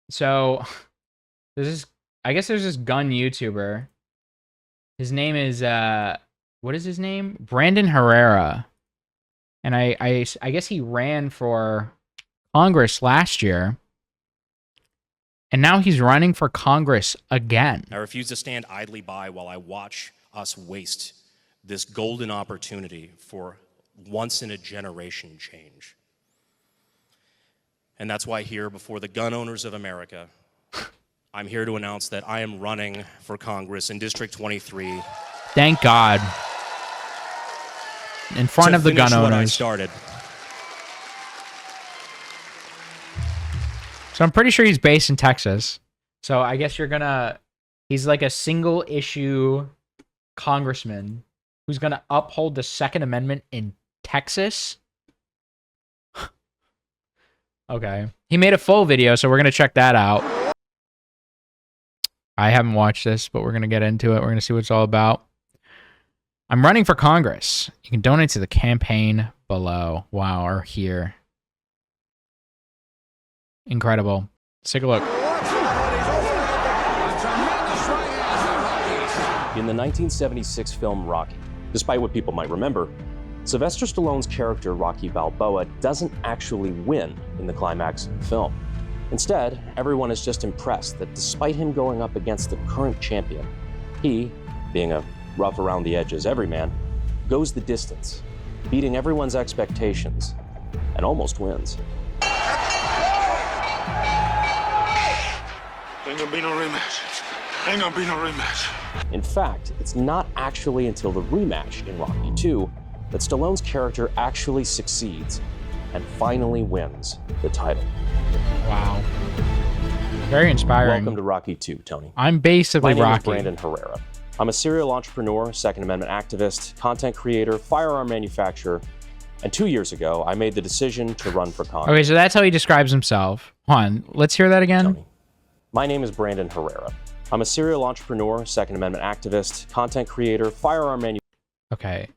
So there's this, I guess there's this gun YouTuber. His name is what is his name? Brandon Herrera. And I guess he ran for Congress last year. And now he's running for Congress again. I refuse to stand idly by while I watch us waste this golden opportunity for once-in-a-generation change. And that's why here before the gun owners of America, I'm here to announce that I am running for Congress in District 23. Thank God. In front of the gun owners. What I started. So I'm pretty sure he's based in Texas. So I guess he's like a single issue congressman who's going to uphold the Second Amendment in Texas. Okay. He made a full video, so we're going to check that out. I haven't watched this, but we're going to get into it. We're going to see what it's all about. I'm running for Congress. You can donate to the campaign below. Wow, or here. Incredible. Let's take a look. In the 1976 film Rocky, despite what people might remember, Sylvester Stallone's character Rocky Balboa doesn't actually win in the climax of the film. Instead, everyone is just impressed that despite him going up against the current champion, he, being a rough around the edges everyman, goes the distance, beating everyone's expectations, and almost wins. Ain't gonna be no rematch. Ain't gonna be no rematch. In fact, it's not actually until the rematch in Rocky II that Stallone's character actually succeeds and finally wins the title. Wow. Very inspiring. Welcome to Rocky II, Tony. I'm basically My name Rocky. is Brandon Herrera. I'm a serial entrepreneur, Second Amendment activist, content creator, firearm manufacturer, and 2 years ago, I made the decision to run for Congress. Okay, so that's how he describes himself. Hold on, let's hear that again. Tony. My name is Brandon Herrera. I'm a serial entrepreneur, Second Amendment activist, content creator, firearm manufacturer. Okay.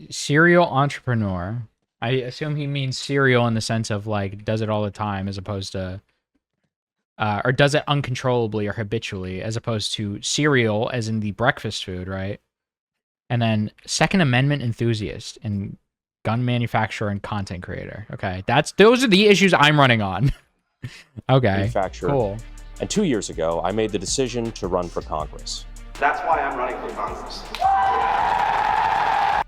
Serial entrepreneur. I assume he means serial in the sense of like does it all the time as opposed to or does it uncontrollably or habitually as opposed to cereal as in the breakfast food, right? And then Second Amendment enthusiast and gun manufacturer and content creator. Okay. Those are the issues I'm running on. Okay. Manufacturer. Cool. And 2 years ago, I made the decision to run for Congress. That's why I'm running for Congress.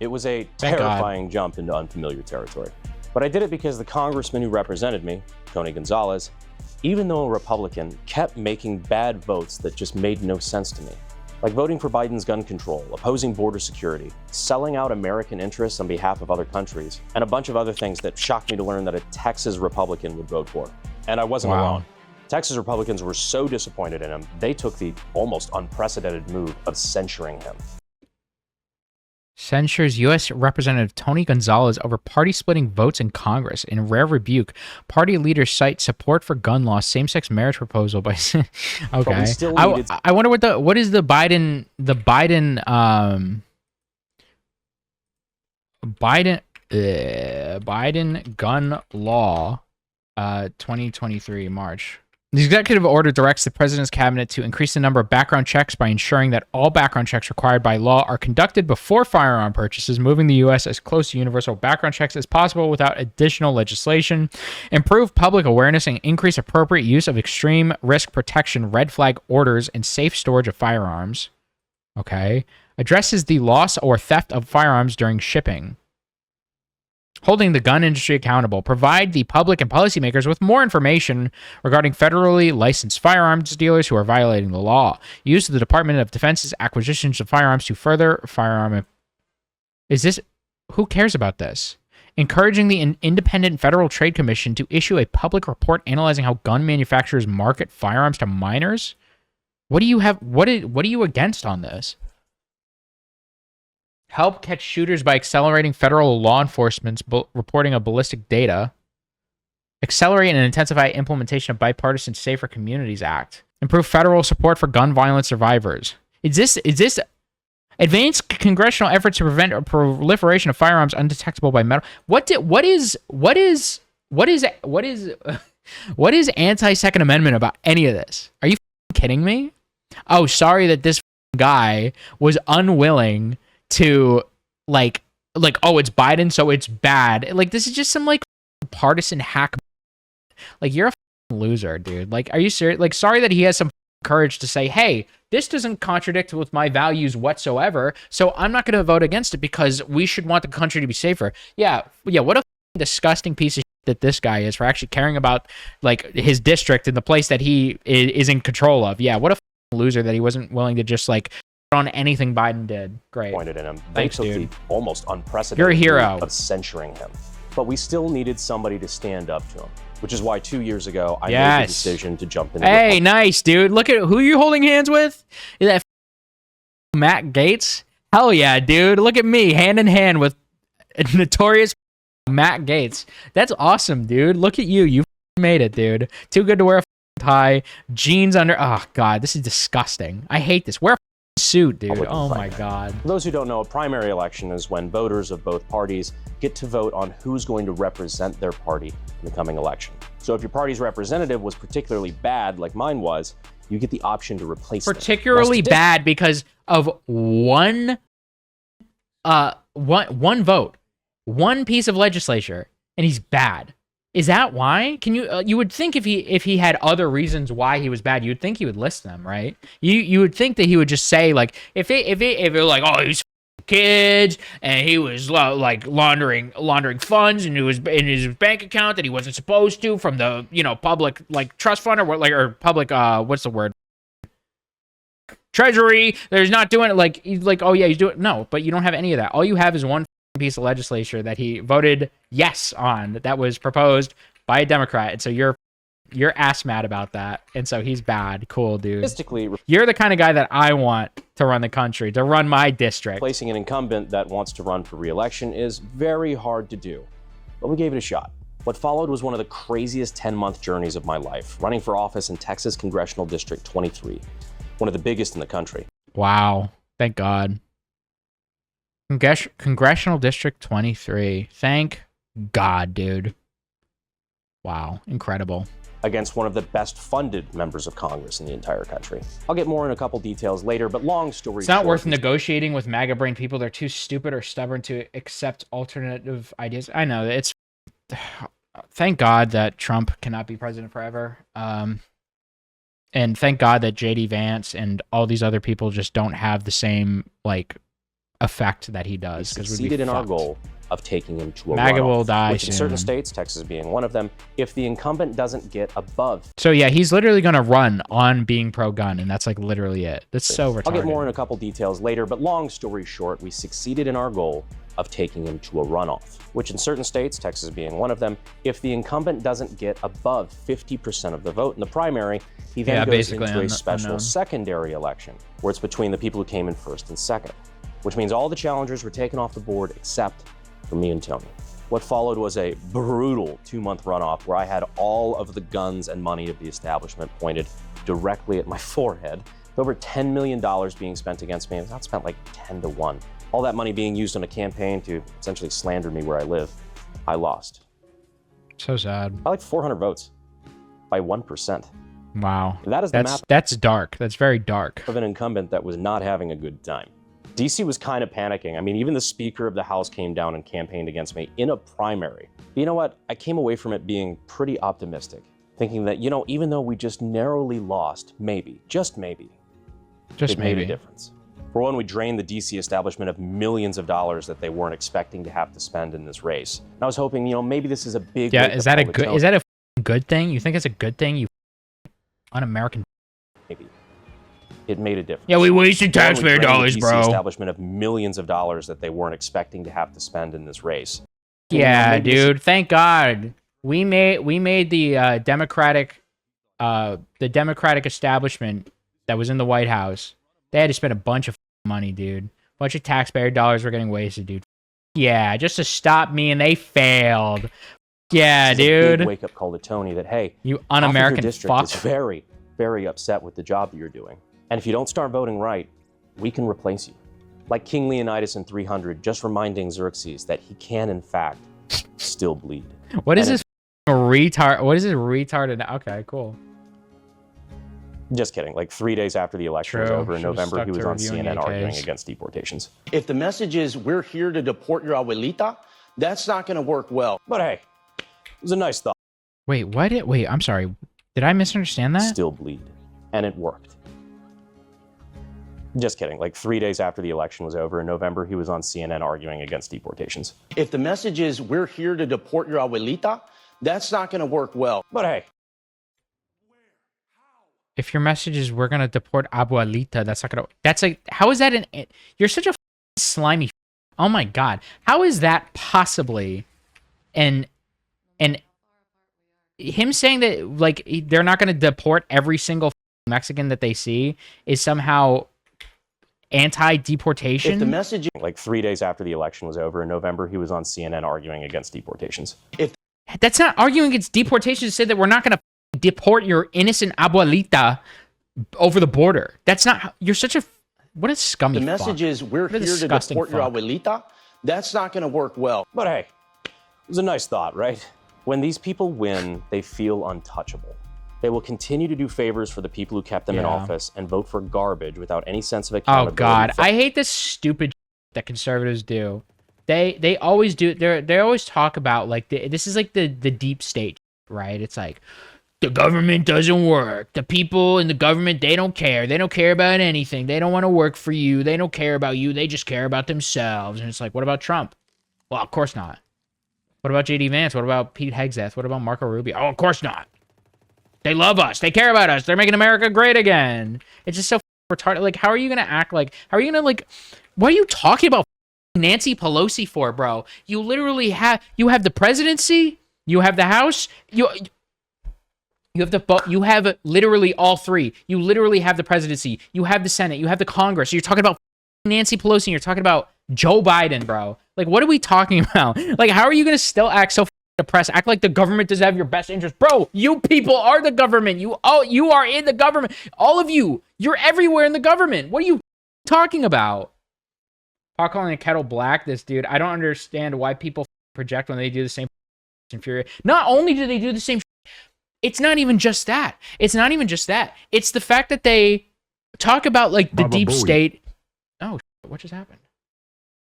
It was a Thank terrifying jump into unfamiliar territory. But I did it because the congressman who represented me, Tony Gonzalez, even though a Republican, kept making bad votes that just made no sense to me. Like voting for Biden's gun control, opposing border security, selling out American interests on behalf of other countries, and a bunch of other things that shocked me to learn that a Texas Republican would vote for. And I wasn't alone. Texas Republicans were so disappointed in him, they took the almost unprecedented move of censuring him. Censures U.S. Representative Tony Gonzalez over party-splitting votes in Congress. In rare rebuke, party leaders cite support for gun law, same-sex marriage proposal by. Okay, I wonder what is the Biden gun law 2023 March. The executive order directs the president's cabinet to increase the number of background checks by ensuring that all background checks required by law are conducted before firearm purchases, moving the U.S. as close to universal background checks as possible without additional legislation, improve public awareness, and increase appropriate use of extreme risk protection, red flag orders, and safe storage of firearms. Okay. Addresses the loss or theft of firearms during shipping. Holding the gun industry accountable, provide the public and policymakers with more information regarding federally licensed firearms dealers who are violating the law. Use the Department of Defense's acquisitions of firearms to further firearm. Who cares about this? Encouraging the Independent Federal Trade Commission to issue a public report analyzing how gun manufacturers market firearms to minors. What do you have? What are you against on this? Help catch shooters by accelerating federal law enforcement's reporting of ballistic data. Accelerate and intensify implementation of Bipartisan Safer Communities Act. Improve federal support for gun violence survivors. Is this advance congressional efforts to prevent a proliferation of firearms undetectable by metal? What is What is anti-Second Amendment about any of this? Are you kidding me? Oh, sorry that this guy was unwilling to like oh, it's Biden, so it's bad. Like, this is just some like partisan hack. Like, you're a loser, dude. Like, are you serious? Like, sorry that he has some courage to say, hey, this doesn't contradict with my values whatsoever, so I'm not going to vote against it because we should want the country to be safer. Yeah, what a disgusting piece of shit that this guy is for actually caring about like his district and the place that he is in control of. Yeah, what a loser that he wasn't willing to just like on anything Biden did. Great. Pointed in him. Thanks, they took dude. the almost unprecedented You're a hero. route of censuring him. But we still needed somebody to stand up to him, which is why 2 years ago I made the decision to jump in. Hey, nice, dude. Look at who you're holding hands with. Is that Matt Gaetz? Hell yeah, dude. Look at me, hand in hand with notorious Matt Gaetz. That's awesome, dude. Look at you. You made it, dude. Too good to wear a tie. Jeans under. Oh, God. This is disgusting. I hate this. Wear a suit, dude. Oh, my God. For those who don't know, a primary election is when voters of both parties get to vote on who's going to represent their party in the coming election. So if your party's representative was particularly bad, like mine was, you get the option to replace them. Particularly bad because of one vote, one piece of legislature, and he's bad. Is that why? Can you you would think if he had other reasons why he was bad, you'd think he would list them, right? You would think that he would just say like if it was like, oh, he's kids and he was like laundering funds and it was in his bank account that he wasn't supposed to from the public like trust fund or public what's the word, treasury. There's not doing it like oh yeah, he's doing no, but you don't have any of that. All you have is one piece of legislature that he voted yes on that was proposed by a Democrat, and so you're ass mad about that, and so he's bad. Cool, dude. You're the kind of guy that I want to run the country, to run my district. Replacing an incumbent that wants to run for re-election is very hard to do, but we gave it a shot. What followed was one of the craziest 10-month journeys of my life, running for office in Texas Congressional District 23, one of the biggest in the country. Wow, thank God. Congressional District 23. Thank God, dude. Wow, incredible. Against one of the best funded members of Congress in the entire country. I'll get more in a couple details later, but long story short. It's not worth negotiating with MAGA brain people. They're too stupid or stubborn to accept alternative ideas. I know it's. Thank God that Trump cannot be president forever. And thank God that JD Vance and all these other people just don't have the same like effect that he does. We succeeded in our goal of taking him to a MAGA will die which in certain states, Texas being one of them, if the incumbent doesn't get above. So yeah, he's literally going to run on being pro-gun, and that's like literally it. That's so retarded. I'll get more in a couple details later, but long story short, we succeeded in our goal of taking him to a runoff, which in certain states, Texas being one of them, if the incumbent doesn't get above 50% of the vote in the primary, he then goes into a special secondary election, where it's between the people who came in first and second, which means all the challengers were taken off the board except for me and Tony. What followed was a brutal 2-month runoff where I had all of the guns and money of the establishment pointed directly at my forehead, with over $10 million being spent against me. It's not spent like 10 to 1. All that money being used on a campaign to essentially slander me where I live. I lost. So sad. By like 400 votes. By 1%. Wow. That is the map. That's dark. That's very dark. Of an incumbent that was not having a good time. DC was kind of panicking. I mean, even the Speaker of the House came down and campaigned against me in a primary. But you know what? I came away from it being pretty optimistic, thinking that, even though we just narrowly lost, maybe, just maybe, it made a difference. For one, we drained the DC establishment of millions of dollars that they weren't expecting to have to spend in this race. And I was hoping, maybe this is a big. Yeah, is that a good thing? You think it's a good thing? You un-American. Maybe. It made a difference. Yeah, we wasted taxpayer dollars, bro. Establishment of millions of dollars that they weren't expecting to have to spend in this race. Yeah, dude. Thank God we made the Democratic establishment that was in the White House. They had to spend a bunch of money, dude. A bunch of taxpayer dollars were getting wasted, dude. Yeah, just to stop me, and they failed. Yeah, dude. Big wake-up call to Tony that, hey, you un-American fuck. Is very, very upset with the job that you're doing. And if you don't start voting right, we can replace you. Like King Leonidas in 300, just reminding Xerxes that he can, in fact, still bleed. What is this retard. What is it? Retarded. Okay, cool. Just kidding. Like 3 days after the election was True. over in Should've November, stuck he was to on reviewing CNN arguing AKs. against deportations. If the message is we're here to deport your abuelita, that's not going to work well. But hey, it was a nice thought. Wait, wait, I'm sorry. Did I misunderstand that? Still bleed. And it worked. Just kidding. Like 3 days after the election was over in November, he was on CNN arguing against deportations. If the message is we're here to deport your abuelita, that's not going to work well. But hey, If your message is we're gonna deport abuelita, that's not gonna. That's like, how is that an? You're such a slimy. Oh my god, how is that possibly? And him saying that like they're not gonna deport every single Mexican that they see is somehow anti-deportation. If the message like 3 days after the election was over in November, he was on CNN arguing against deportations. That's not arguing against deportation to say that we're not gonna deport your innocent abuelita over the border. That's not how, you're such a what a scummy the message fuck. is we're What a here to disgusting deport your fuck. abuelita, that's not going to work well. But hey, it was a nice thought, right? When these people win, they feel untouchable. They will continue to do favors for the people who kept them in Yeah. office and vote for garbage without any sense of Oh accountability. god, I hate this stupid that conservatives do. They always do. They always talk about like this is like the deep state, right? It's like the government doesn't work. The people in the government, they don't care. They don't care about anything. They don't want to work for you. They don't care about you. They just care about themselves. And it's like, what about Trump? Well, of course not. What about JD Vance? What about Pete Hegseth? What about Marco Rubio? Oh, of course not. They love us. They care about us. They're making America great again. It's just so retarded. Like, how are you going to act like, how are you going to like, what are you talking about Nancy Pelosi for, bro? You literally have, you have the presidency, you have the House, you have literally all three. You literally have the presidency, you have the Senate, you have the Congress. You're talking about Nancy Pelosi, and you're talking about Joe Biden, bro. Like, what are we talking about? Like, how are you going to still act so depressed? Act like the government does have your best interest. Bro, you people are the government. You are in the government. All of you, you're everywhere in the government. What are you talking about? Pot calling a kettle black, this dude. I don't understand why people project when they do the same infuriate. Not only do they do the same, it's not even just that. It's not even just that. It's the fact that they talk about like the deep state. Oh, what just happened?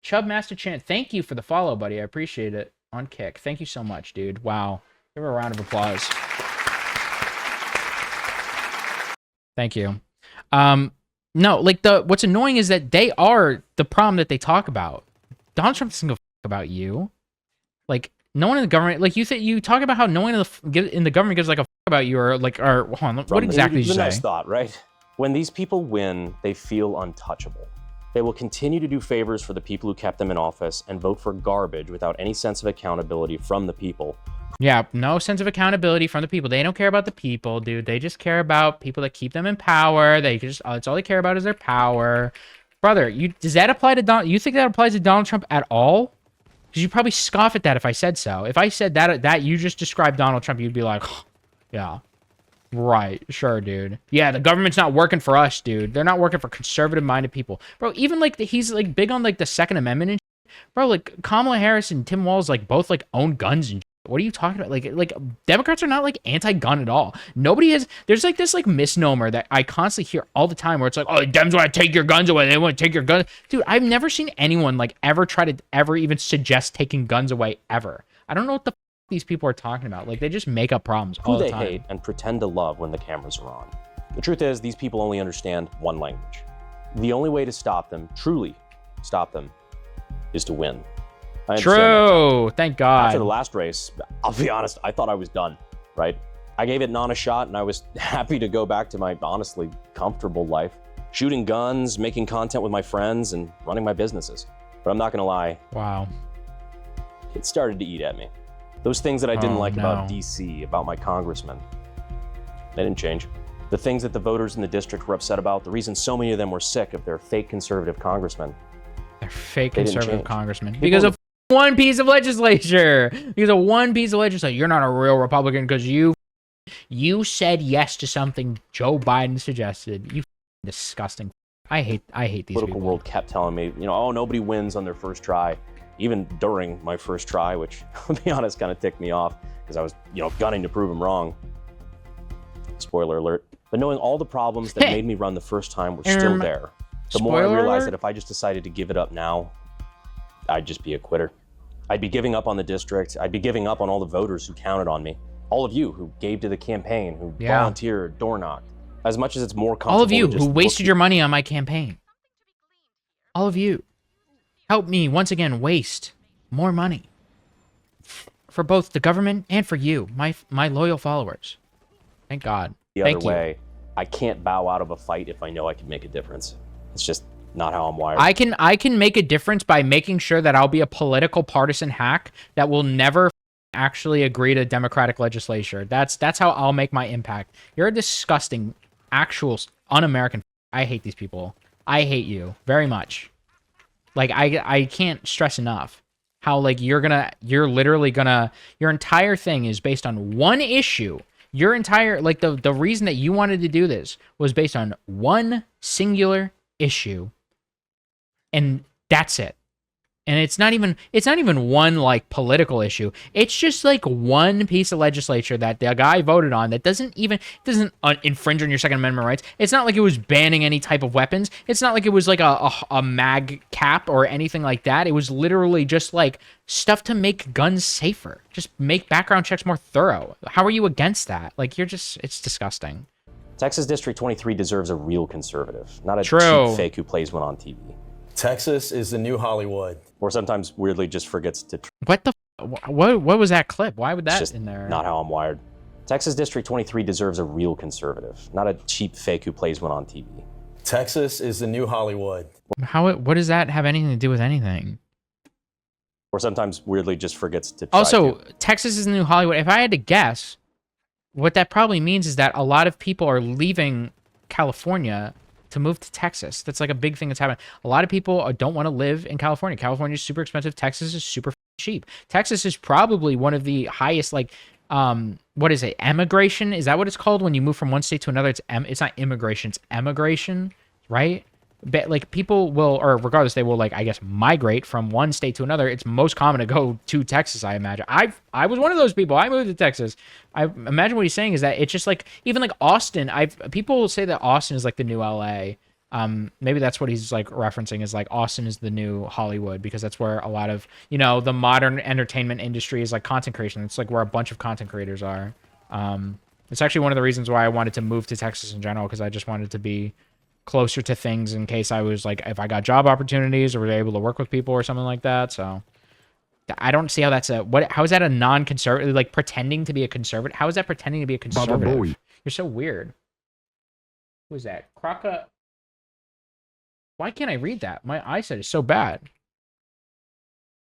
Chub Master Chant, thank you for the follow, buddy. I appreciate it. On Kick. Thank you so much, dude. Wow. Give her a round of applause. Thank you. No, like what's annoying is that they are the problem that they talk about. Donald Trump doesn't give a fuck about you. Like, no one in the government, like you talk about how no one in the government gives like a fuck about you, or like, or hold on, what exactly did you say? Nice thought, right? When these people win, they feel untouchable. They will continue to do favors for the people who kept them in office and vote for garbage without any sense of accountability from the people. Yeah, no sense of accountability from the people. They don't care about the people, dude. They just care about people that keep them in power. They just, it's all they care about is their power. Brother, does that apply to Donald? You think that applies to Donald Trump at all? Because you probably scoff at that if I said so. If I said that you just described Donald Trump, you'd be like, yeah. Right, sure, dude. Yeah, the government's not working for us, dude. They're not working for conservative-minded people. Bro, even, like, he's, like, big on, like, the Second Amendment and shit. Bro, like, Kamala Harris and Tim Walz, like, both, like, own guns and shit. What are you talking about? Like, Democrats are not, like, anti-gun at all. Nobody has... There's, like, this, like, misnomer that I constantly hear all the time where it's like, oh, Dems want to take your guns away. They want to take your guns. Dude, I've never seen anyone, like, ever try to ever even suggest taking guns away, ever. I don't know what the these people are talking about. Like, they just make up problems all the time. Who they hate and pretend to love when the cameras are on. The truth is, these people only understand one language. The only way to stop them, truly stop them, is to win. I understand True. Thank God. After the last race, I'll be honest, I thought I was done, right? I gave it an honest shot, and I was happy to go back to my honestly comfortable life, shooting guns, making content with my friends, and running my businesses. But I'm not gonna lie. Wow. It started to eat at me. Those things that I didn't like about no. DC, about my congressman, they didn't change. The things that the voters in the district were upset about, the reason so many of them were sick of their fake conservative congressmen. They're fake They didn't conservative change. congressmen. Because of one piece of legislature. Because of one piece of legislature. You're not a real Republican because you said yes to something Joe Biden suggested. You disgusting. I hate these Political people. world kept telling me, oh, nobody wins on their first try. Even during my first try, which, I'll be honest, kind of ticked me off. because I was, gunning to prove him wrong. Spoiler alert. But knowing all the problems that made me run the first time were still there, the more I realized that if I just decided to give it up now, I'd just be a quitter. I'd be giving up on the district. I'd be giving up on all the voters who counted on me. All of you who gave to the campaign, who volunteered, door knocked. As much as it's more comfortable. All of you who wasted your money on my campaign. All of you. Help me once again waste more money. For both the government and for you, my loyal followers. Thank God. The other way, I can't bow out of a fight if I know I can make a difference. It's just not how I'm wired. I can make a difference by making sure that I'll be a political partisan hack that will never actually agree to democratic legislature. That's how I'll make my impact. You're a disgusting, actual, un-American. I hate these people. I hate you very much. Like, I can't stress enough how, like, your entire thing is based on one issue. Your entire, like, the reason that you wanted to do this was based on one singular issue. And that's it. And it's not even one, like, political issue. It's just, like, one piece of legislature that the guy voted on that doesn't infringe on your Second Amendment rights. It's not like it was banning any type of weapons. It's not like it was, like, a mag cap or anything like that. It was literally just, like, stuff to make guns safer. Just make background checks more thorough. How are you against that? Like, it's disgusting. Texas District 23 deserves a real conservative, not a cheap fake who plays one on TV. Texas is the new Hollywood. Or sometimes weirdly just forgets to... What was that clip? Why would that just in there? Not how I'm wired. Texas District 23 deserves a real conservative, not a cheap fake who plays one on TV. Texas is the new Hollywood. What does that have anything to do with anything? Or sometimes weirdly just forgets to... Texas is the new Hollywood. If I had to guess, what that probably means is that a lot of people are leaving California to move to Texas. That's like a big thing that's happening. A lot of people don't want to live in California. California is super expensive. Texas is super cheap. Texas is probably one of the highest, like, what is it? Emigration? Is that what it's called when you move from one state to another? It's not immigration. It's emigration, right? But, like, people will, or regardless, they will, like, I guess, migrate from one state to another. It's most common to go to Texas, I imagine. I was one of those people. I moved to Texas. I imagine what he's saying is that it's just, like, even, like, Austin. People say that Austin is, like, the new LA. Maybe that's what he's, like, referencing is, like, Austin is the new Hollywood, because that's where a lot of, the modern entertainment industry is, like, content creation. It's, like, where a bunch of content creators are. It's actually one of the reasons why I wanted to move to Texas in general, because I just wanted to be closer to things in case I was, like, if I got job opportunities or was able to work with people or something like that. So I don't see how that's how is that a non-conservative, like, pretending to be a conservative? How is that pretending to be a conservative? You're so weird. Who is that? Croca. Why can't I read that? My eyesight is so bad.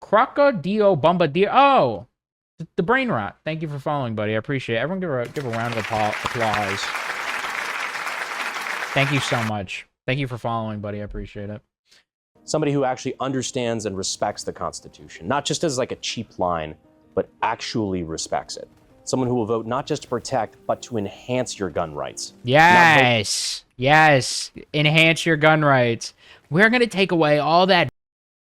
Crocodile Bombardier. Oh, the brain rot. Thank you for following, buddy. I appreciate it. Everyone give a round of applause. Thank you so much. Thank you for following, buddy. I appreciate it. Somebody who actually understands and respects the Constitution, not just as, like, a cheap line, but actually respects it. Someone who will vote not just to protect, but to enhance your gun rights. Yes. Yes. Enhance your gun rights. We're going to take away all that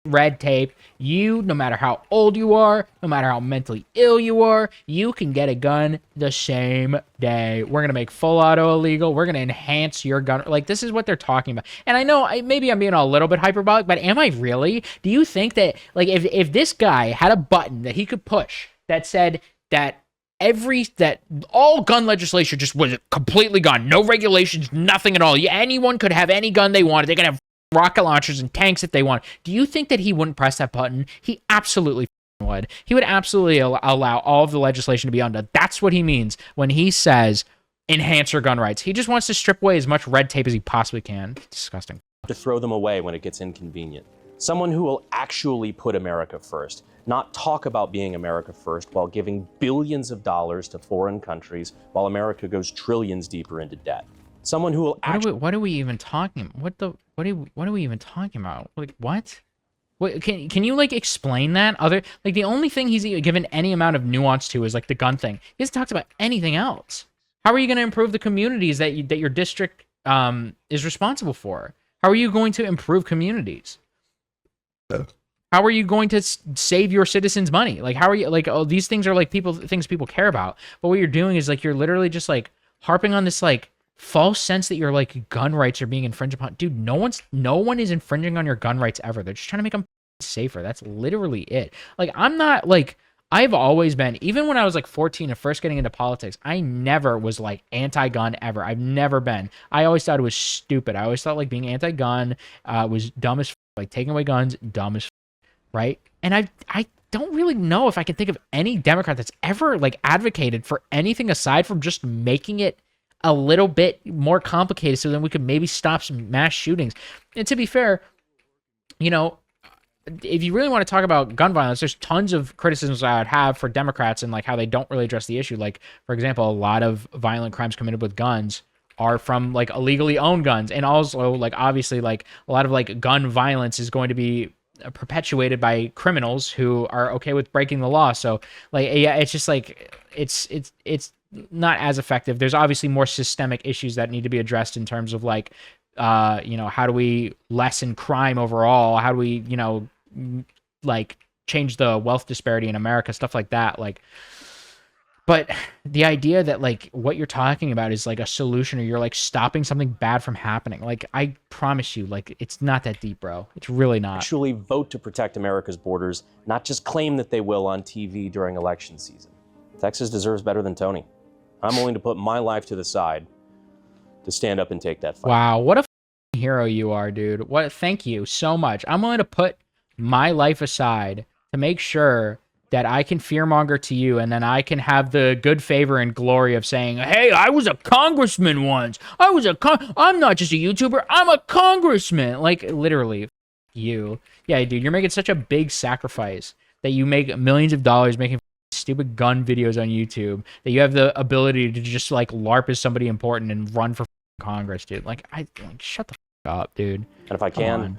red tape. You, no matter how old you are, no matter how mentally ill you are, you can get a gun the same day. We're going to make full auto illegal. We're going to enhance your gun. Like, this is what they're talking about. And I know maybe I'm being a little bit hyperbolic, but am I really? Do you think that, like, if this guy had a button that he could push that said that all gun legislation just was completely gone, no regulations, nothing at all, anyone could have any gun they wanted, they could have rocket launchers and tanks if they want, do you think that he wouldn't press that button? He absolutely would. He would absolutely allow all of the legislation to be undone. That's what he means when he says enhance your gun rights. He just wants to strip away as much red tape as he possibly can. Disgusting. To throw them away when it gets inconvenient. Someone who will actually put America first, not talk about being America first while giving billions of dollars to foreign countries while America goes trillions deeper into debt. Someone who will actually... What are we even talking? What are we even talking about? Like, what? What can you, like, explain that? Like, the only thing he's given any amount of nuance to is, like, the gun thing. He hasn't talked about anything else. How are you going to improve the communities that your district is responsible for? How are you going to improve communities? How are you going to save your citizens money? Like, how are you, like, oh, these things are like things people care about. But what you're doing is like, you're literally just like harping on this like false sense that your like gun rights are being infringed upon. Dude, no one is infringing on your gun rights ever. They're just trying to make them safer. That's literally it. Like, I'm not like, I've always been, even when I was like 14 and first getting into politics, I never was like anti-gun ever. I've never been. I always thought it was stupid. I always thought like being anti-gun was dumb as like taking away guns, dumb as right? And I don't really know if I can think of any Democrat that's ever like advocated for anything aside from just making it a little bit more complicated so then we could maybe stop some mass shootings. And to be fair, you know, if you really want to talk about gun violence, there's tons of criticisms I would have for Democrats and like how they don't really address the issue. Like, for example, a lot of violent crimes committed with guns are from like illegally owned guns. And also like, obviously, like a lot of like gun violence is going to be perpetuated by criminals who are okay with breaking the law. So like, yeah, it's just like, it's not as effective. There's obviously more systemic issues that need to be addressed in terms of like, you know, how do we lessen crime overall? How do we, you know, like change the wealth disparity in America, stuff like that. Like, but the idea that like what you're talking about is like a solution or you're like stopping something bad from happening. Like, I promise you, like, it's not that deep, bro. It's really not. Actually vote to protect America's borders, not just claim that they will on TV during election season. Texas deserves better than Tony. I'm willing to put my life to the side to stand up and take that fight. Wow, what a hero you are, dude. What? Thank you so much. I'm willing to put my life aside to make sure that I can fearmonger to you, and then I can have the good favor and glory of saying, hey, I was a congressman once. I'm not just a YouTuber, I'm a congressman. Like, literally, you. Yeah, dude, you're making such a big sacrifice that you make millions of dollars making stupid gun videos on YouTube, that you have the ability to just, like, LARP as somebody important and run for Congress, dude. Like, shut the up, dude. And if I can,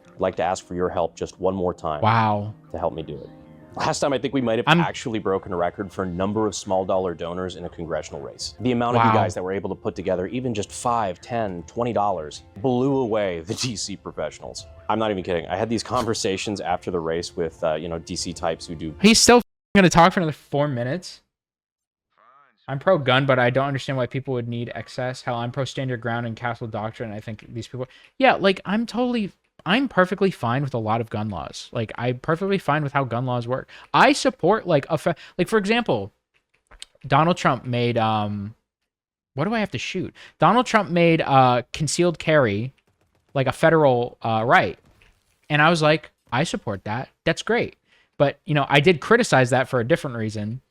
I'd like to ask for your help just one more time. Wow. To help me do it. Last time, I think we might have actually broken a record for a number of small dollar donors in a congressional race. The amount of you guys that were able to put together even just $5, $10, $20 blew away the DC professionals. I'm not even kidding. I had these conversations after the race with, you know, DC types who do... He's still going to talk for another 4 minutes? I'm pro-gun, but I don't understand why people would need excess. Hell, I'm pro-stand your ground and castle doctrine. I think these people... Yeah, like, I'm perfectly fine with a lot of gun laws. Like, I'm perfectly fine with how gun laws work. I support, like, like, for example, Donald Trump made, what do I have to shoot? Donald Trump made concealed carry, like, a federal right. And I was like, I support that. That's great. But, you know, I did criticize that for a different reason.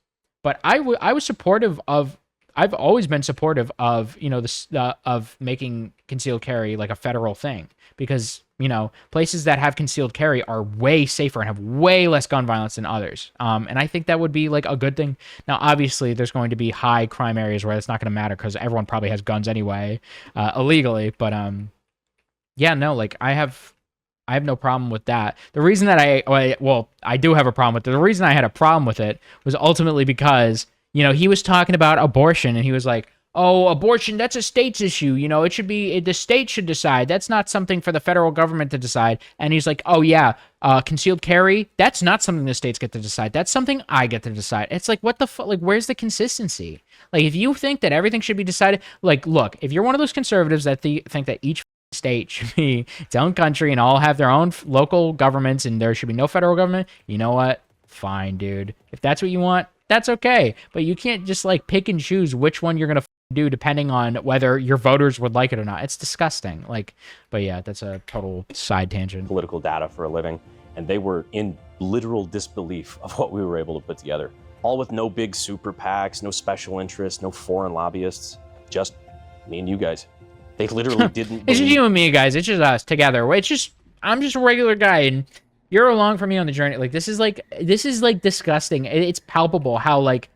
But I was supportive of, I've always been supportive of, you know, this of making concealed carry like a federal thing, because, you know, places that have concealed carry are way safer and have way less gun violence than others. And I think that would be like a good thing. Now, obviously, there's going to be high crime areas where it's not going to matter because everyone probably has guns anyway, illegally. But yeah, no, like I have no problem with that. The reason that I do have a problem with it. The reason I had a problem with it was ultimately because, you know, he was talking about abortion and he was like, oh, abortion, that's a state's issue. You know, it should be, the state should decide. That's not something for the federal government to decide. And he's like, oh yeah, concealed carry, that's not something the states get to decide. That's something I get to decide. It's like, what the fuck? Like, where's the consistency? Like, if you think that everything should be decided, like, look, if you're one of those conservatives that think that each state should be its own country and all have their own local governments and there should be no federal government, you know what? Fine, dude. If that's what you want, that's okay. But you can't just like pick and choose which one you're going to do depending on whether your voters would like it or not. It's disgusting. Like, but yeah, that's a total side tangent. Political data for a living, and they were in literal disbelief of what we were able to put together. All with no big super PACs, no special interests, no foreign lobbyists, just me and you guys. They literally didn't It's just you and me, guys. It's just us together. I'm just a regular guy, and you're along for me on the journey. Like, this is like disgusting. It's palpable how, like,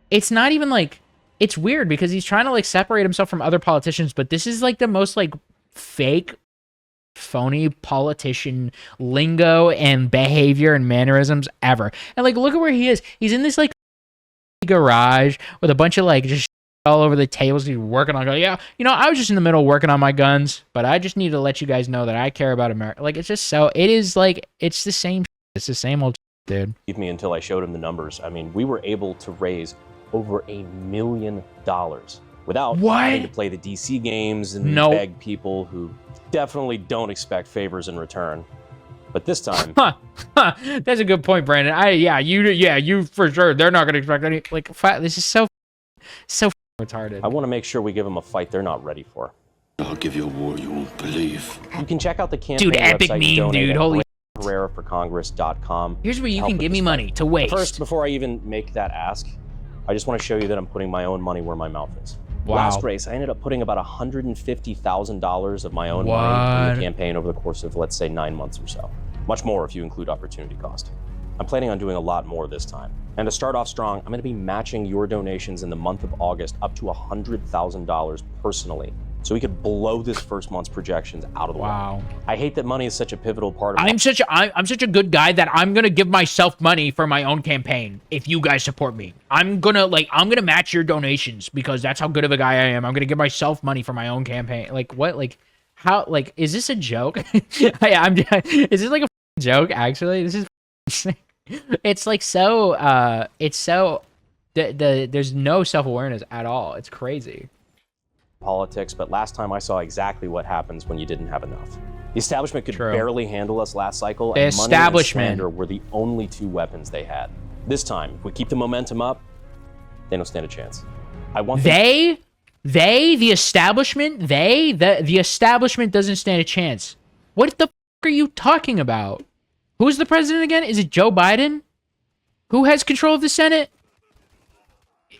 it's not even like, it's weird because he's trying to like separate himself from other politicians, but this is like the most like fake, phony politician lingo and behavior and mannerisms ever. And like, look at where he is. He's in this like garage with a bunch of like just all over the tables. He's working on, yeah, you know, I was just in the middle working on my guns, but I just need to let you guys know that I care about America. Like, it's just so, it is like, it's the same, it's the same old dude. Believe me until I showed him the numbers. I mean, we were able to raise over $1 million without having to play the DC games and beg people who definitely don't expect favors in return. But this time, that's a good point, Brandon. You for sure. They're not going to expect any. Like, this is so retarded. I want to make sure we give them a fight they're not ready for. I'll give you a war you won't believe. You can check out the campaign Dude, epic website meme, dude. Holy. HerreraForCongress.com. Here's where you can give me money to waste. First, before I even make that ask, I just want to show you that I'm putting my own money where my mouth is. Wow. Last race, I ended up putting about $150,000 of my own money in the campaign over the course of, let's say, 9 months or so. Much more if you include opportunity cost. I'm planning on doing a lot more this time. And to start off strong, I'm going to be matching your donations in the month of August up to $100,000 personally, so we could blow this first month's projections out of the way. I hate that money is such a pivotal part of I'm such a good guy that I'm gonna give myself money for my own campaign if you guys support me. I'm gonna match your donations because that's how good of a guy I am. I'm gonna give myself money for my own campaign. Like, what? Like, how? Like, is this a joke? Is this like a joke? Actually, this is. It's like so. It's so. There's no self-awareness at all. It's crazy. Politics, but last time I saw exactly what happens when you didn't have enough. The establishment could barely handle us last cycle, and money and slander were the only two weapons they had. This time, if we keep the momentum up, they don't stand a chance. I want the establishment, the establishment doesn't stand a chance. What the f are you talking about? Who's the president again? Is it Joe Biden? Who has control of the Senate?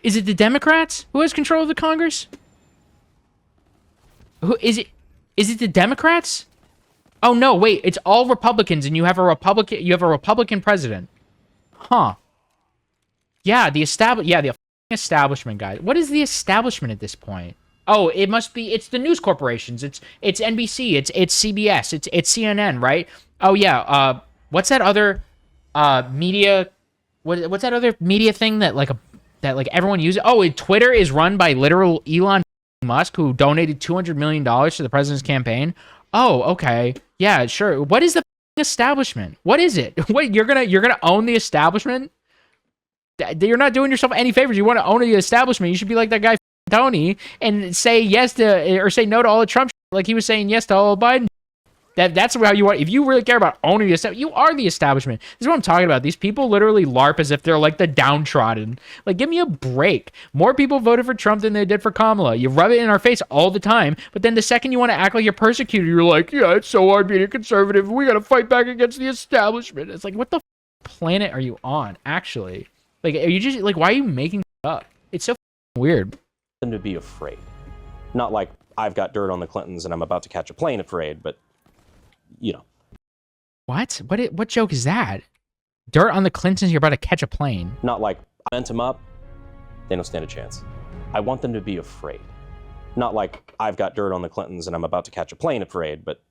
Is it the Democrats? Who has control of the Congress? Who is it? Is it the Democrats? Oh no, wait, it's all Republicans and you have a Republican president. Huh. Yeah, the establishment guys. What is the establishment at this point? Oh, it must be it's the news corporations. It's NBC, it's CBS, it's CNN, right? Oh yeah, what's that other media what's that other media thing that everyone uses? Oh, Twitter is run by literal Elon Musk, who donated $200 million to the president's campaign. Oh, okay. Yeah, sure. What is the establishment? What is it? What, you're gonna own the establishment? You're not doing yourself any favors. You want to own the establishment, you should be like that guy Tony and say yes to or say no to all the Trump like he was saying yes to all Biden. That's how you want. If you really care about owning the establishment, you are the establishment. This is what I'm talking about. These people literally LARP as if they're like the downtrodden. Like, give me a break. More people voted for Trump than they did for Kamala. You rub it in our face all the time, but then the second you want to act like you're persecuted, you're like, yeah, it's so hard being a conservative. We got to fight back against the establishment. It's like, what the planet are you on, actually? Like, are you just, like, why are you making up? It's so weird. Them to be afraid. Not like I've got dirt on the Clintons and I'm about to catch a plane afraid, but you know. What joke is that? Dirt on the Clintons, you're about to catch a plane. Not like I bent them up, they don't stand a chance. I want them to be afraid. Not like I've got dirt on the Clintons and I'm about to catch a plane afraid, but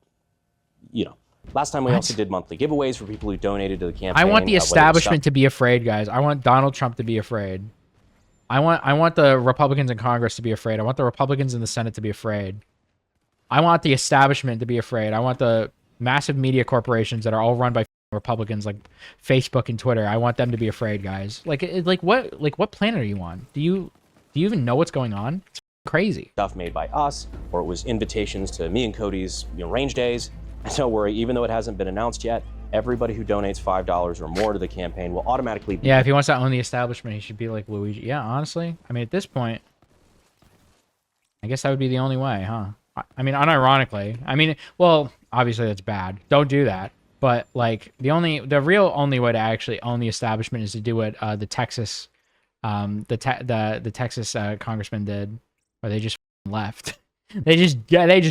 you know. Last time we also did monthly giveaways for people who donated to the campaign. I want the establishment to be afraid, guys. I want Donald Trump to be afraid. I want the Republicans in Congress to be afraid. I want the Republicans in the Senate to be afraid. I want the establishment to be afraid. I want the massive media corporations that are all run by Republicans like Facebook and Twitter. I want them to be afraid, guys. Like what planet are you on? Do you even know what's going on? It's crazy. Stuff made by us, or it was invitations to me and Cody's range days. And don't worry, even though it hasn't been announced yet, everybody who donates $5 or more to the campaign will automatically be. Yeah, if he wants to own the establishment, he should be like Luigi. Yeah, honestly, I mean, at this point, I guess that would be the only way, huh? I mean, unironically. I mean, well, obviously that's bad. Don't do that. But like the real only way to actually own the establishment is to do what the Texas, the Texas congressman did, where they just left. they just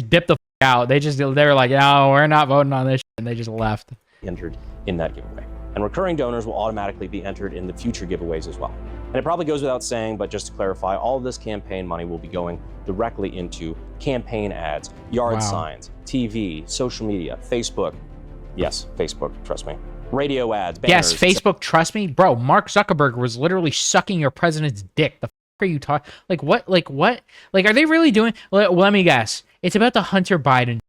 dipped the out. They were like, no, we're not voting on this shit, and they just left. Entered in that giveaway. And recurring donors will automatically be entered in the future giveaways as well. And it probably goes without saying, but just to clarify, all of this campaign money will be going directly into campaign ads, yard signs, TV, social media, Facebook. Yes, Facebook, trust me. Radio ads, banners. Yes, Facebook, trust me. Bro, Mark Zuckerberg was literally sucking your president's dick. The are you talking? Like what? Like what? Like are they really doing? Let me guess. It's about the Hunter Biden.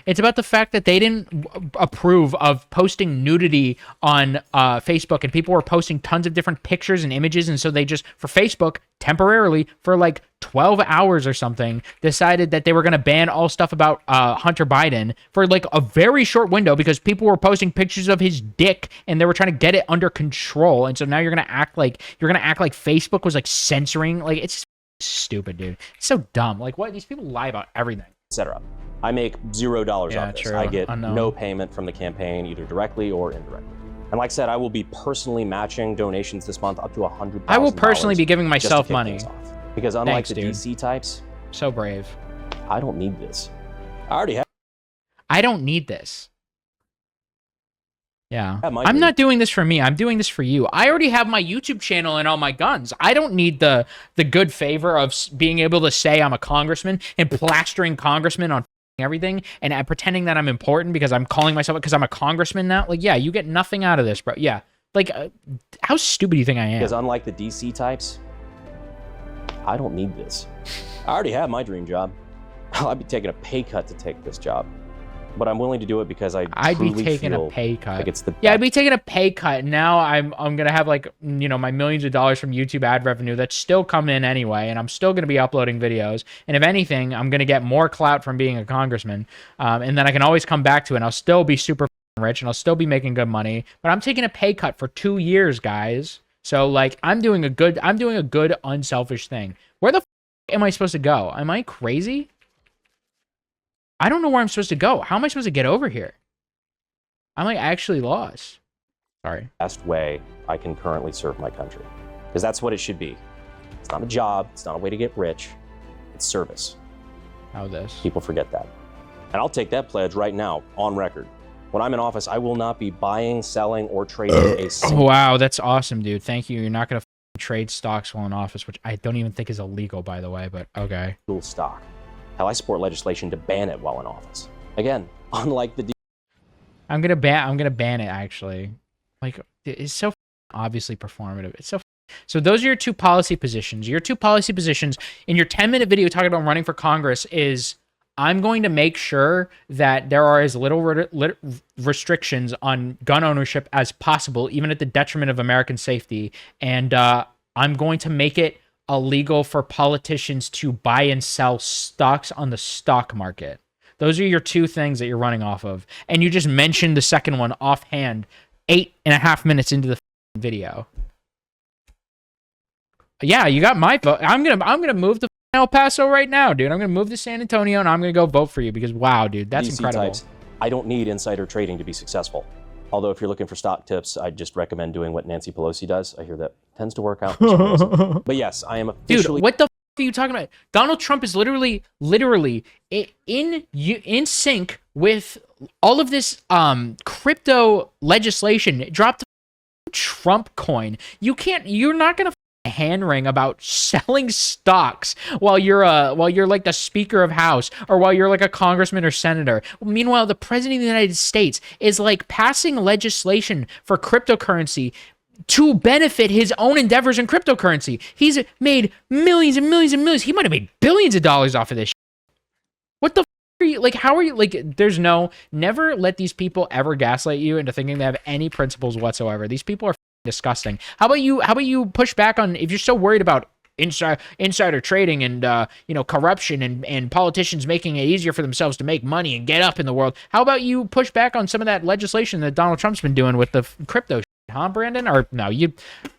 It's about the fact that they didn't approve of posting nudity on Facebook, and people were posting tons of different pictures and images, and so they just, for Facebook, temporarily, for like 12 hours or something, decided that they were going to ban all stuff about Hunter Biden for like a very short window because people were posting pictures of his dick, and they were trying to get it under control, and so now you're going to act like Facebook was like censoring. Like, it's just stupid, dude. It's so dumb. Like, what? These people lie about everything. Etc. I make $0 Yeah, off this. true. I get Unknown. no payment from the campaign, either directly or indirectly. And like I said, I will be personally matching donations this month up to $100,000. I will personally be giving just to myself kick money. things off. Because unlike Thanks, the dude. DC types, So brave. I don't need this. I already have. I don't need this. Yeah. Yeah, my I'm dream. not doing this for me. I'm doing this for you. I already have my YouTube channel and all my guns. I don't need the good favor of being able to say I'm a congressman and plastering congressmen on everything and pretending that I'm important because I'm calling myself because I'm a congressman now. Like, yeah, you get nothing out of this, bro. Yeah. Like, how stupid do you think I am? Because unlike the DC types, I don't need this. I already have my dream job. I'd be taking a pay cut to take this job. But I'm willing to do it because I'd be taking a feel pay cut. like it's the Yeah, I'd be taking a pay cut. Now I'm gonna have like, you know, my millions of dollars from YouTube ad revenue that's still come in anyway, and I'm still gonna be uploading videos. And if anything, I'm gonna get more clout from being a congressman. And then I can always come back to it. And I'll still be super rich, and I'll still be making good money. But I'm taking a pay cut for 2 years, guys. So like, I'm doing a good unselfish thing. Where the am I supposed to go? Am I crazy? I don't know where I'm supposed to go. How am I supposed to get over here? I'm like actually lost. Sorry. best way I can currently serve my country. Because that's what it should be. It's not a job. It's not a way to get rich. It's service. How this? People forget that. And I'll take that pledge right now, on record. When I'm in office, I will not be buying, selling, or trading a single Wow, that's awesome, dude. Thank you. You're not gonna trade stocks while in office, which I don't even think is illegal, by the way. But okay. stock. Hell, I support legislation to ban it while in office. Again, unlike the I'm gonna ban it. Actually, like it's so obviously performative. It's so. So those are your two policy positions. Your two policy positions in your 10-minute video talking about running for Congress is I'm going to make sure that there are as little restrictions on gun ownership as possible, even at the detriment of American safety. And I'm going to make it illegal for politicians to buy and sell stocks on the stock market. Those are your two things that you're running off of. And you just mentioned the second one offhand 8.5 minutes into the video. Yeah, you got my vote. I'm gonna move to El Paso right now, dude. I'm gonna move to San Antonio and I'm gonna go vote for you because wow, dude, that's DC incredible. types. I don't need insider trading to be successful. Although if you're looking for stock tips, I'd just recommend doing what Nancy Pelosi does. I hear that tends to work out for some reason. But yes, I am officially Dude, what the f are you talking about? Donald Trump is literally in sync with all of this crypto legislation. It dropped the Trump coin. You're not gonna hand wring about selling stocks while you're like the Speaker of House or while you're like a congressman or senator. Meanwhile, the president of the United States is like passing legislation for cryptocurrency to benefit his own endeavors in cryptocurrency. He's made millions and millions and millions. He might have made billions of dollars off of this. What the are you like? How are you like? Never let these people ever gaslight you into thinking they have any principles whatsoever. These people are disgusting. How about you push back on, if you're so worried about insider trading and corruption and politicians making it easier for themselves to make money and get up in the world, how about you push back on some of that legislation that Donald Trump's been doing with the crypto shit, huh, Brandon? Or no,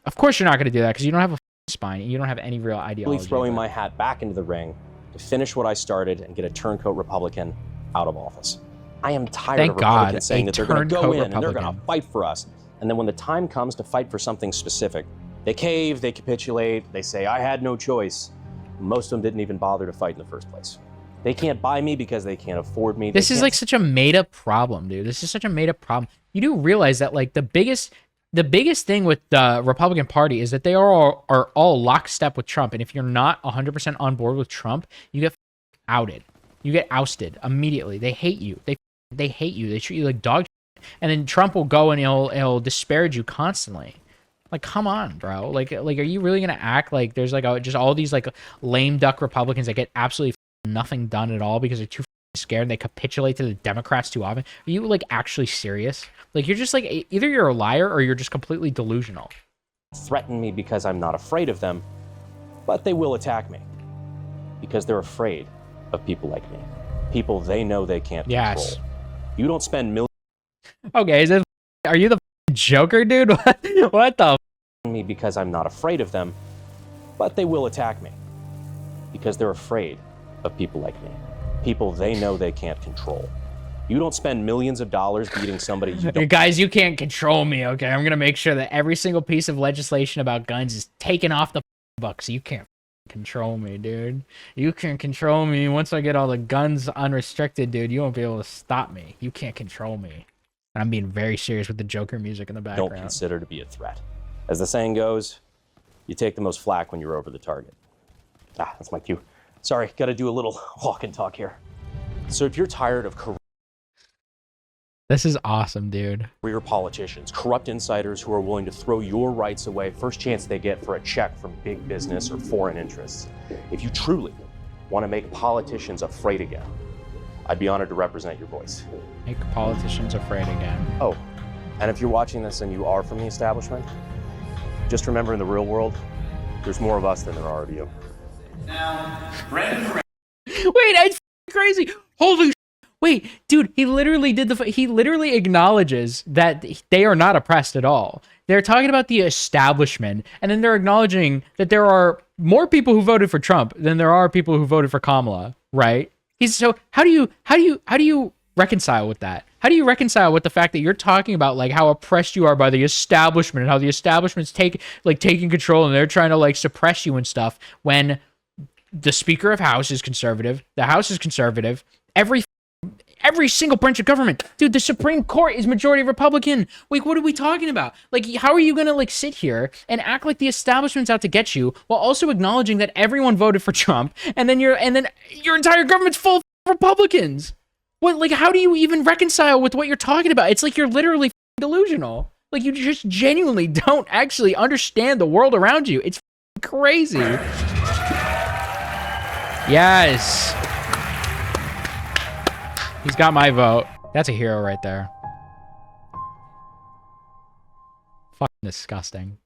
of course you're not going to do that because you don't have a spine and you don't have any real ideology. throwing my hat back into the ring to finish what I started and get a turncoat Republican out of office. I am tired Thank of Republicans God, saying a that they're going to go turncoat in and they're going to Republican. fight for us. And then when the time comes to fight for something specific, they cave, they capitulate, they say, I had no choice. Most of them didn't even bother to fight in the first place. They can't buy me because they can't afford me. This is like such a made-up problem, dude. This is such a made-up problem. You do realize that like the biggest thing with the Republican Party is that they are all lockstep with Trump. And if you're not 100% on board with Trump, you get outed. You get ousted immediately. They hate you. They hate you. They treat you like dog shit. And then Trump will go and he'll disparage you constantly. Like, come on, bro. Like, are you really gonna act like there's like just all these like lame duck Republicans that get absolutely nothing done at all because they're too scared and they capitulate to the Democrats too often? Are you like actually serious? Like, you're just like either you're a liar or you're just completely delusional. Threaten me because I'm not afraid of them, but they will attack me because they're afraid of people like me. People they know they can't control. You don't spend millions. Okay, are you the Joker, dude? What the? Me because I'm not afraid of them, but they will attack me because they're afraid of people like me. People they know they can't control. You don't spend millions of dollars beating somebody you don't. Guys, you can't control me, okay? I'm gonna make sure that every single piece of legislation about guns is taken off the books. You can't control me, dude. You can't control me. Once I get all the guns unrestricted, dude, you won't be able to stop me. You can't control me. And I'm being very serious with the Joker music in the background. Don't consider to be a threat. As the saying goes, you take the most flack when you're over the target. Ah, that's my cue. Sorry, gotta do a little walk and talk here. So if you're tired of This is awesome, dude. career politicians, corrupt insiders who are willing to throw your rights away first chance they get for a check from big business or foreign interests, if you truly want to make politicians afraid again, I'd be honored to represent your voice. Make politicians afraid again. Oh, and if you're watching this and you are from the establishment, just remember in the real world, there's more of us than there are of you. Now, Brandon. Wait, it's crazy. Holy wait, dude, he literally he literally acknowledges that they are not oppressed at all. They're talking about the establishment, and then they're acknowledging that there are more people who voted for Trump than there are people who voted for Kamala, right? So how do you reconcile with that? How do you reconcile with the fact that you're talking about like how oppressed you are by the establishment and how the establishment's taking control and they're trying to like suppress you and stuff when the Speaker of House is conservative, the House is conservative, every single branch of government, dude, the Supreme Court is majority Republican. Like, what are we talking about? Like, how are you gonna like sit here and act like the establishment's out to get you while also acknowledging that everyone voted for Trump and then your entire government's full of Republicans? What, like, how do you even reconcile with what you're talking about? It's like you're literally delusional. Like, you just genuinely don't actually understand the world around you. It's crazy. Yes. He's got my vote. That's a hero right there. Fucking disgusting.